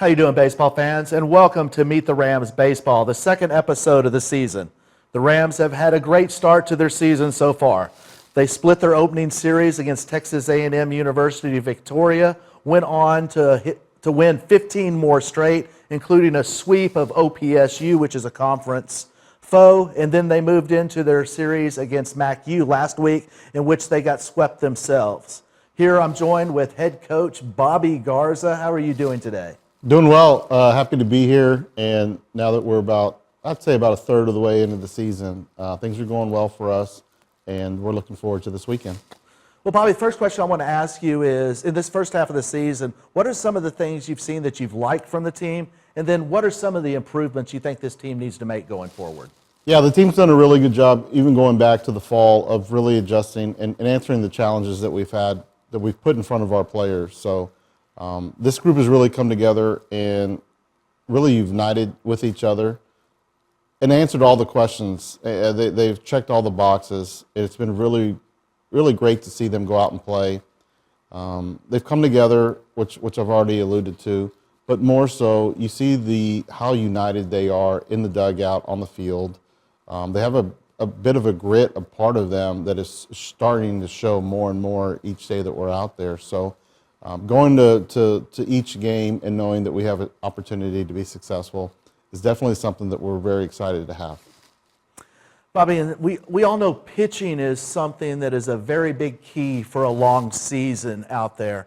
How you doing, baseball fans? And welcome to Meet the Rams Baseball, the second episode of the season. The Rams have had a great start to their season so far. They split their opening series against Texas A&M University Victoria, went on to win 15 more straight, including a sweep of OPSU, which is a conference foe, and then they moved into their series against MacU last week, in which they got swept themselves. Here I'm joined with head coach Bobby Garza. How are you doing today? Doing well. Happy to be here. And now that we're I'd say about a third of the way into the season, things are going well for us, and we're looking forward to this weekend. Well, Bobby, the first question I want to ask you is, in this first half of the season, what are some of the things you've seen that you've liked from the team? And then what are some of the improvements you think this team needs to make going forward? Yeah, the team's done a really good job, even going back to the fall, of really adjusting and answering the challenges that we've put in front of our players. So this group has really come together and really united with each other and answered all the questions. They've checked all the boxes. It's been really, really great to see them go out and play. They've come together, which I've already alluded to, but more so, you see how united they are in the dugout, on the field. They have a bit of a grit, a part of them that is starting to show more and more each day that we're out there. So going to each game and knowing that we have an opportunity to be successful is definitely something that we're very excited to have. Bobby, and we all know pitching is something that is a very big key for a long season out there.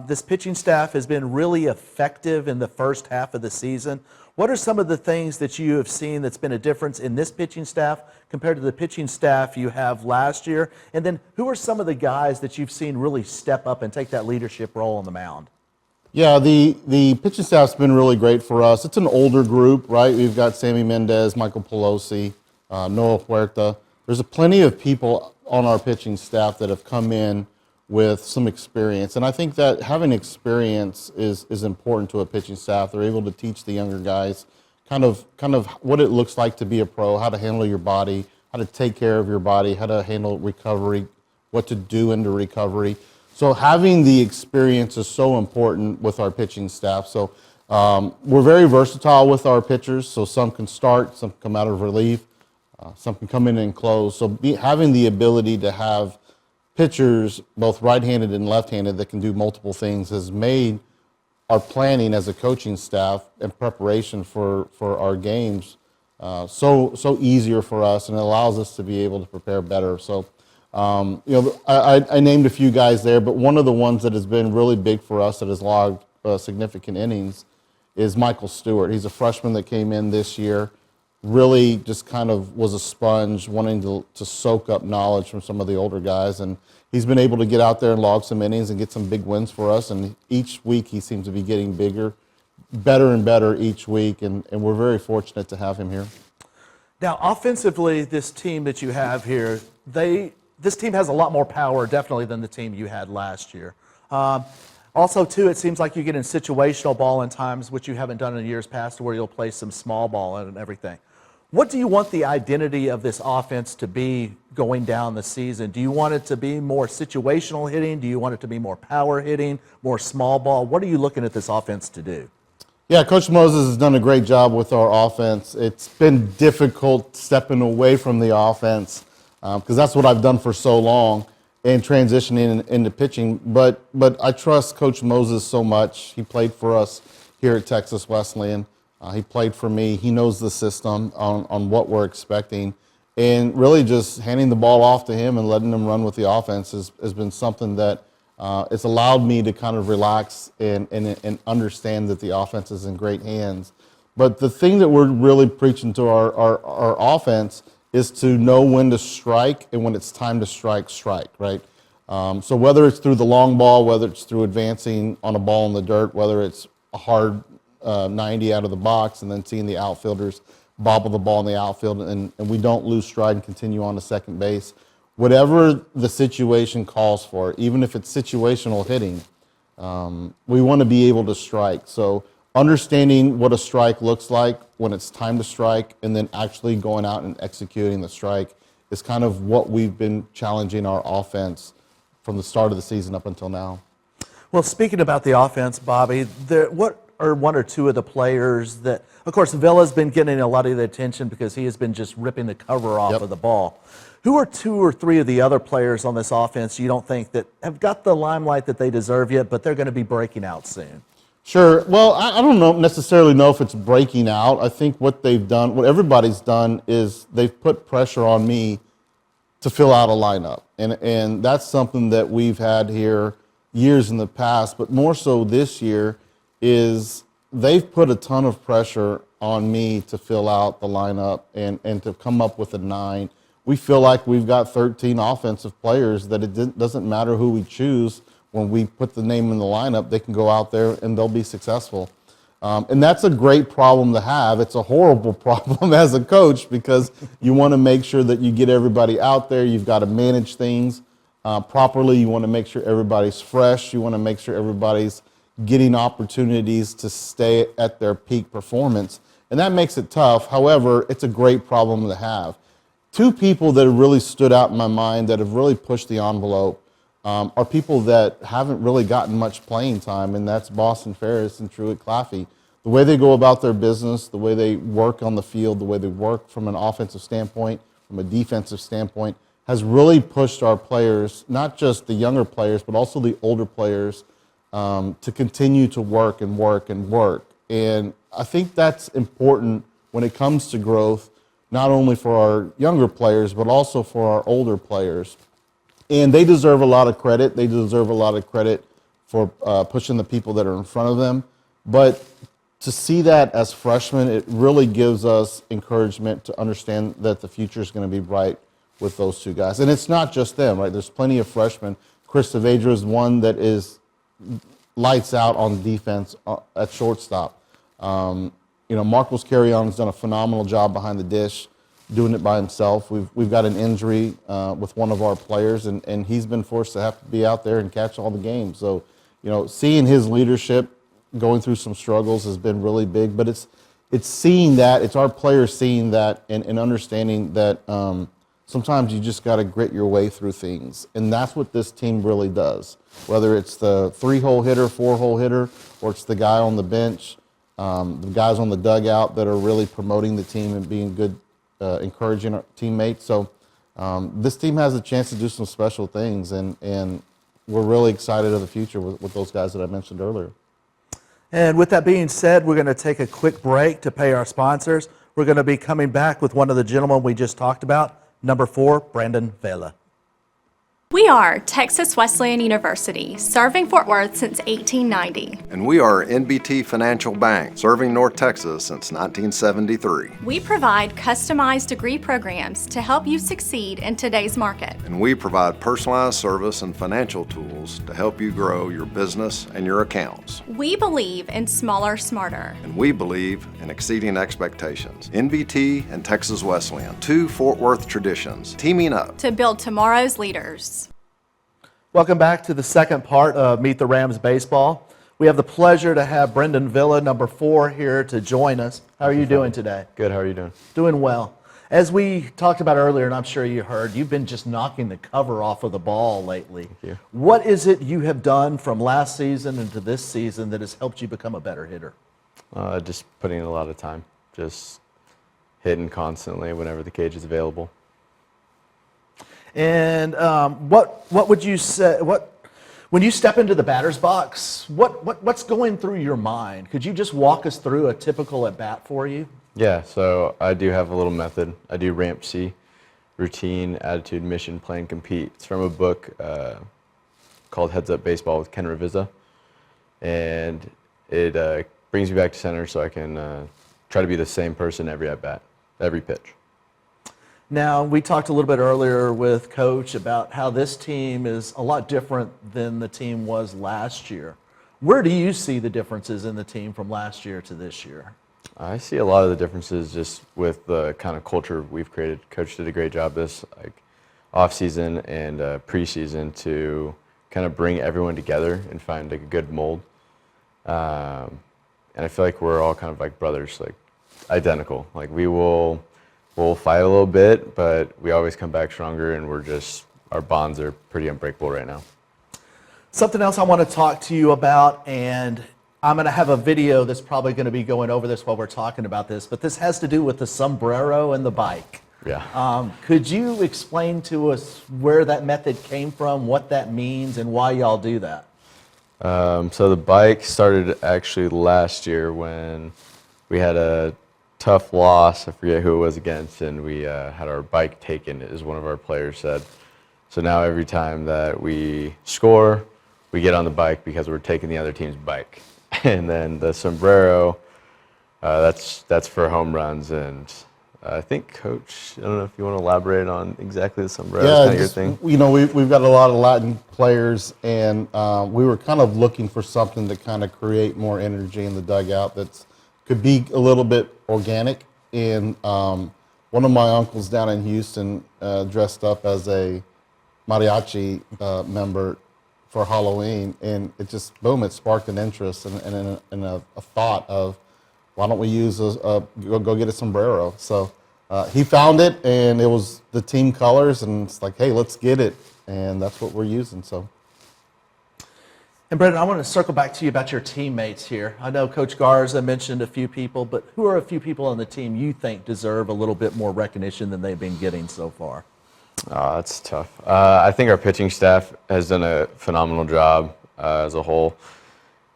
This pitching staff has been really effective in the first half of the season. What are some of the things that you have seen that's been a difference in this pitching staff compared to the pitching staff you have last year? And then who are some of the guys that you've seen really step up and take that leadership role on the mound? Yeah, the pitching staff's been really great for us. It's an older group, right? We've got Sammy Mendez, Michael Pelosi, Noah Huerta. There's plenty of people on our pitching staff that have come in with some experience. And I think that having experience is important to a pitching staff. They're able to teach the younger guys kind of what it looks like to be a pro, how to handle your body, how to take care of your body, how to handle recovery, what to do into recovery. So having the experience is so important with our pitching staff. So we're very versatile with our pitchers. So some can start, some can come out of relief, some can come in and close. So having the ability to have pitchers, both right-handed and left-handed, that can do multiple things has made our planning as a coaching staff and preparation for our games so easier for us, and it allows us to be able to prepare better. So, I named a few guys there, but one of the ones that has been really big for us that has logged significant innings is Michael Stewart. He's a freshman that came in this year. Really just kind of was a sponge, wanting to soak up knowledge from some of the older guys. And he's been able to get out there and log some innings and get some big wins for us. And each week he seems to be getting better and better each week. And we're very fortunate to have him here. Now, offensively, this team that you have here, this team has a lot more power, definitely, than the team you had last year. Also, too, it seems like you get in situational ball in times, which you haven't done in years past, where you'll play some small ball and everything. What do you want the identity of this offense to be going down the season? Do you want it to be more situational hitting? Do you want it to be more power hitting, more small ball? What are you looking at this offense to do? Yeah, Coach Moses has done a great job with our offense. It's been difficult stepping away from the offense because that's what I've done for so long and transitioning into pitching. But I trust Coach Moses so much. He played for us here at Texas Wesleyan. He played for me. He knows the system on what we're expecting. And really just handing the ball off to him and letting him run with the offense has been something that it's allowed me to kind of relax and understand that the offense is in great hands. But the thing that we're really preaching to our offense is to know when to strike and when it's time to strike, right? So whether it's through the long ball, whether it's through advancing on a ball in the dirt, whether it's a hard 90 out of the box and then seeing the outfielders bobble the ball in the outfield and we don't lose stride and continue on to second base. Whatever the situation calls for, even if it's situational hitting, we want to be able to strike. So understanding what a strike looks like when it's time to strike and then actually going out and executing the strike is kind of what we've been challenging our offense from the start of the season up until now. Well, speaking about the offense, Bobby, are one or two of the players that, of course, Vela's been getting a lot of the attention because he has been just ripping the cover off of the ball. Who are two or three of the other players on this offense you don't think that have got the limelight that they deserve yet, but they're going to be breaking out soon? Sure. Well, I don't necessarily know if it's breaking out. I think what they've done, what everybody's done, is they've put pressure on me to fill out a lineup. And that's something that we've had here years in the past, but more so this year is they've put a ton of pressure on me to fill out the lineup and to come up with a 9. We feel like we've got 13 offensive players that it doesn't matter who we choose. When we put the name in the lineup, they can go out there and they'll be successful. And that's a great problem to have. It's a horrible problem as a coach because you want to make sure that you get everybody out there. You've got to manage things properly. You want to make sure everybody's fresh. You want to make sure everybody's getting opportunities to stay at their peak performance. And that makes it tough. However, it's a great problem to have. Two people that have really stood out in my mind that have really pushed the envelope are people that haven't really gotten much playing time, and that's Boston Ferris and Truett Claffey. The way they go about their business, the way they work on the field, the way they work from an offensive standpoint, from a defensive standpoint, has really pushed our players, not just the younger players, but also the older players, to continue to work and work and work. And I think that's important when it comes to growth, not only for our younger players, but also for our older players. And they deserve a lot of credit. They deserve a lot of credit for pushing the people that are in front of them. But to see that as freshmen, it really gives us encouragement to understand that the future is going to be bright with those two guys. And it's not just them, right? There's plenty of freshmen. Chris Saavedra is one that is lights out on defense at shortstop. Marcos Carrion has done a phenomenal job behind the dish, doing it by himself. We've got an injury with one of our players, and he's been forced to have to be out there and catch all the games. So, seeing his leadership going through some struggles has been really big. But it's seeing that, it's our players seeing that and understanding that sometimes you just got to grit your way through things. And that's what this team really does. Whether it's the 3-hole hitter, 4-hole hitter, or it's the guy on the bench, the guys on the dugout that are really promoting the team and being good, encouraging our teammates. So this team has a chance to do some special things, and we're really excited of the future with those guys that I mentioned earlier. And with that being said, we're going to take a quick break to pay our sponsors. We're going to be coming back with one of the gentlemen we just talked about, number 4, Brendon Vela. We are Texas Wesleyan University, serving Fort Worth since 1890. And we are NBT Financial Bank, serving North Texas since 1973. We provide customized degree programs to help you succeed in today's market. And we provide personalized service and financial tools to help you grow your business and your accounts. We believe in smaller, smarter. And we believe in exceeding expectations. NBT and Texas Wesleyan, 2 Fort Worth traditions, teaming up to build tomorrow's leaders. Welcome back to the second part of Meet the Rams Baseball. We have the pleasure to have Brendon Vela, number 4, here to join us. How are you doing today? Good, how are you doing? Doing well. As we talked about earlier, and I'm sure you heard, you've been just knocking the cover off of the ball lately. Thank you. What is it you have done from last season into this season that has helped you become a better hitter? Just putting in a lot of time, just hitting constantly whenever the cage is available. And what would you say, when you step into the batter's box, what's going through your mind? Could you just walk us through a typical at-bat for you? Yeah, so I do have a little method. I do RAMP C, routine, attitude, mission, plan, compete. It's from a book called Heads Up Baseball with Ken Ravizza. And it brings me back to center so I can try to be the same person every at-bat, every pitch. Now, we talked a little bit earlier with Coach about how this team is a lot different than the team was last year. Where do you see the differences in the team from last year to this year? I see a lot of the differences just with the kind of culture we've created. Coach did a great job this off-season and preseason to kind of bring everyone together and find a good mold. And I feel like we're all kind of like brothers, like identical. Like we'll fight a little bit, but we always come back stronger, and our bonds are pretty unbreakable right now. Something else I want to talk to you about, and I'm going to have a video that's probably going to be going over this while we're talking about this, but this has to do with the sombrero and the bike. Yeah. Could you explain to us where that method came from, what that means, and why y'all do that? So the bike started actually last year when we had a tough loss. I forget who it was against, and we had our bike taken, as one of our players said. So now every time that we score, we get on the bike because we're taking the other team's bike. And then the sombrero, that's for home runs. And I think, Coach, I don't know if you want to elaborate on exactly the sombrero. Yeah, Kind of your just, thing. you know, we've got a lot of Latin players, and we were kind of looking for something to kind of create more energy in the dugout that could be a little bit organic. And one of my uncles down in Houston dressed up as a mariachi member for Halloween, and it just, boom, it sparked an interest and a thought of, why don't we use go get a sombrero? So he found it, and it was the team colors, and it's like, hey, let's get it, and that's what we're using. So. And Brendon, I want to circle back to you about your teammates here. I know Coach Garza mentioned a few people, but who are a few people on the team you think deserve a little bit more recognition than they've been getting so far? Oh, that's tough. I think our pitching staff has done a phenomenal job as a whole.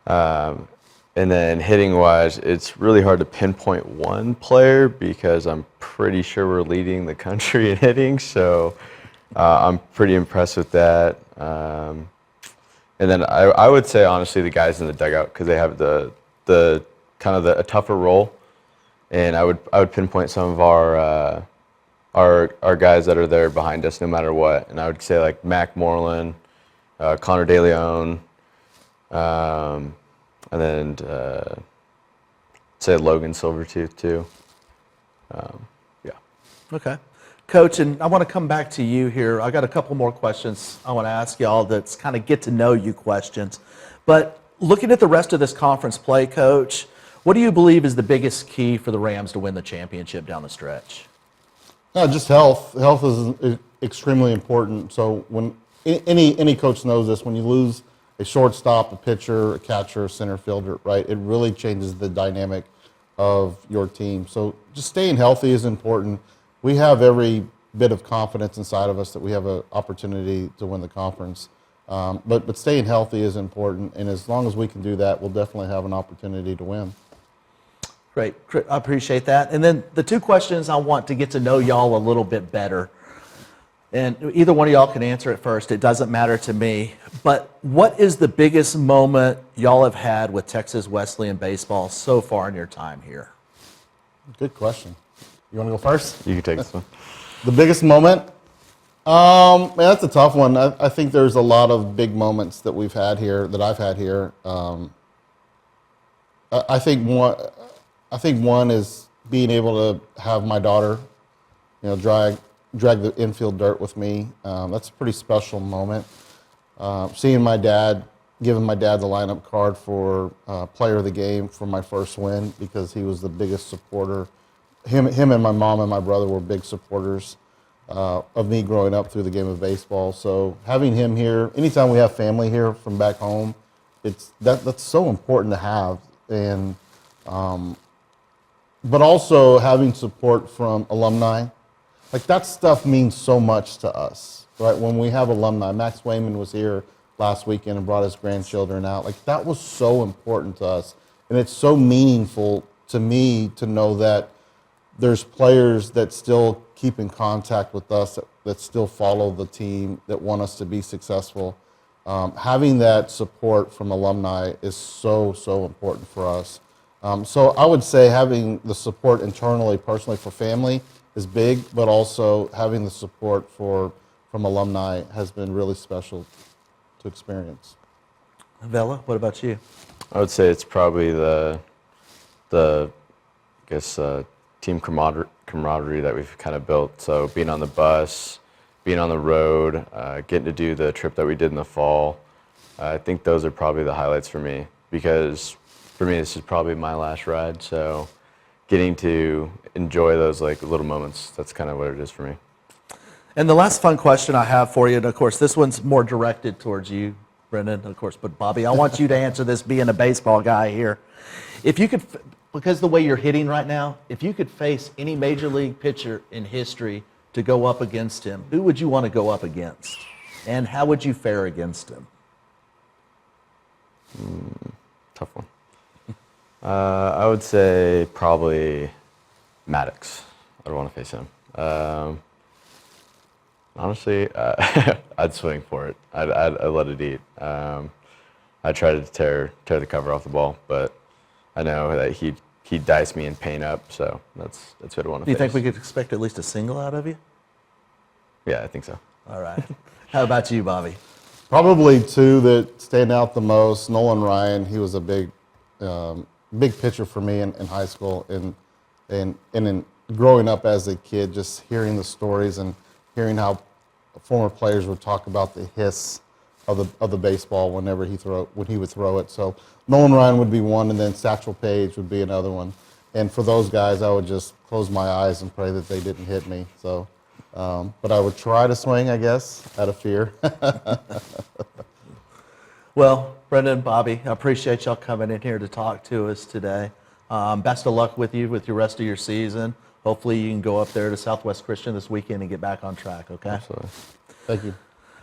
And then hitting-wise, it's really hard to pinpoint one player because I'm pretty sure we're leading the country in hitting. So I'm pretty impressed with that. And then I would say, honestly, the guys in the dugout, because they have the kind of a tougher role. And I would pinpoint some of our guys that are there behind us no matter what. And I would say like Mac Moreland, Connor DeLeon, and then say Logan Silvertooth too. Yeah. Okay. Coach, and I want to come back to you here. I got a couple more questions I want to ask y'all that's kind of get to know you questions. But looking at the rest of this conference play, Coach, what do you believe is the biggest key for the Rams to win the championship down the stretch? No, just health. Health is extremely important. So when any coach knows this, when you lose a shortstop, a pitcher, a catcher, a center fielder, right, it really changes the dynamic of your team. So just staying healthy is important. We have every bit of confidence inside of us that we have an opportunity to win the conference. But staying healthy is important, and as long as we can do that, we'll definitely have an opportunity to win. Great. I appreciate that. And then the two questions I want to get to know y'all a little bit better. And either one of y'all can answer it first. It doesn't matter to me. But what is the biggest moment y'all have had with Texas Wesleyan baseball so far in your time here? Good question. You want to go first? You can take this one. The biggest moment? Man, that's a tough one. I think there's a lot of big moments that we've had here, that I've had here. I think one is being able to have my daughter, drag the infield dirt with me. That's a pretty special moment. Seeing my dad, giving my dad the lineup card for player of the game for my first win, because he was the biggest supporter. Him and my mom and my brother were big supporters of me growing up through the game of baseball. So having him here, anytime we have family here from back home, that's so important to have. And but also having support from alumni, like that stuff means so much to us, right? When we have alumni, Max Wayman was here last weekend and brought his grandchildren out. Like that was so important to us, and it's so meaningful to me to know that there's players that still keep in contact with us, that still follow the team, that want us to be successful. Having that support from alumni is so important for us. So I would say having the support internally, personally for family is big, but also having the support from alumni has been really special to experience. Vela, what about you? I would say it's probably the team camaraderie that we've kind of built. So being on the bus, being on the road, getting to do the trip that we did in the fall. I think those are probably the highlights for me, because for me this is probably my last ride. So getting to enjoy those like little moments, that's kind of what it is for me. And the last fun question I have for you, and of course this one's more directed towards you, Brendon, of course, but Bobby, I want you to answer this being a baseball guy here. If you could, because the way you're hitting right now, if you could face any major league pitcher in history to go up against him, who would you want to go up against? And how would you fare against him? Tough one. I would say probably Maddox. I'd want to face him. Honestly, I'd swing for it. I'd let it eat. I tried to tear the cover off the ball, but I know that he'd dice me and paint up, so that's what I want to face. Do you think we could expect at least a single out of you? Yeah, I think so. All right. How about you, Bobby? Probably two that stand out the most. Nolan Ryan, he was a big pitcher for me in high school, and in growing up as a kid, just hearing the stories and hearing how former players would talk about the hiss of the baseball when he would throw it. So Nolan Ryan would be one, and then Satchel Paige would be another one. And for those guys, I would just close my eyes and pray that they didn't hit me. So, but I would try to swing, I guess, out of fear. Well, Brendon, Bobby, I appreciate y'all coming in here to talk to us today. Best of luck with you with the rest of your season. Hopefully you can go up there to Southwest Christian this weekend and get back on track, okay? Absolutely. Thank you.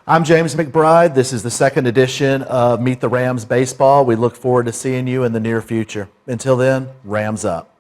I'm James McBride. This is the second edition of Meet the Rams Baseball. We look forward to seeing you in the near future. Until then, Rams up.